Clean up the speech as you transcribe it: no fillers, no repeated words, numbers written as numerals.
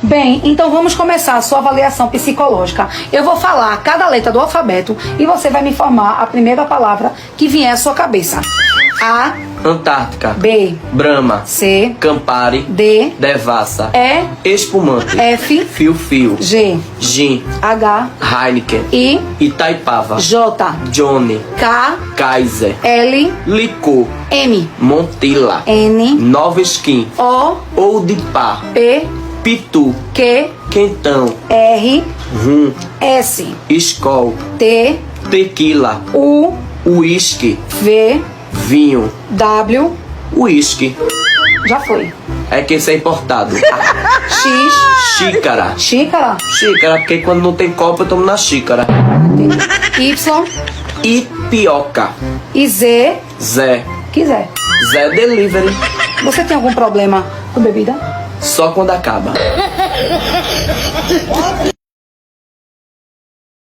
Bem, então vamos começar a sua avaliação psicológica. Eu vou falar cada letra do alfabeto e você vai me informar a primeira palavra que vier à sua cabeça. A, Antártica. B, Brahma. C, Campari. D, Devassa. E, Espumante. F, Fio-fio. G, Gin. H, Heineken. I, Itaipava. J, Johnny. K, Kaiser. L, Licor. M, Montila. N, Nova Skin. O, Old Pá. P, Pitu. Q, Quentão. R, Rum. S, Skol. T, Tequila. U, Whisky. V, Vinho. W, Whisky. já foi. É que esse é importado. X, Xícara. xícara, Xícara, porque quando não tem copo eu tomo na xícara. Y, Ipioca. e Z, Zé. quiser. Zé Delivery. Você tem algum problema com bebida? Só quando acaba.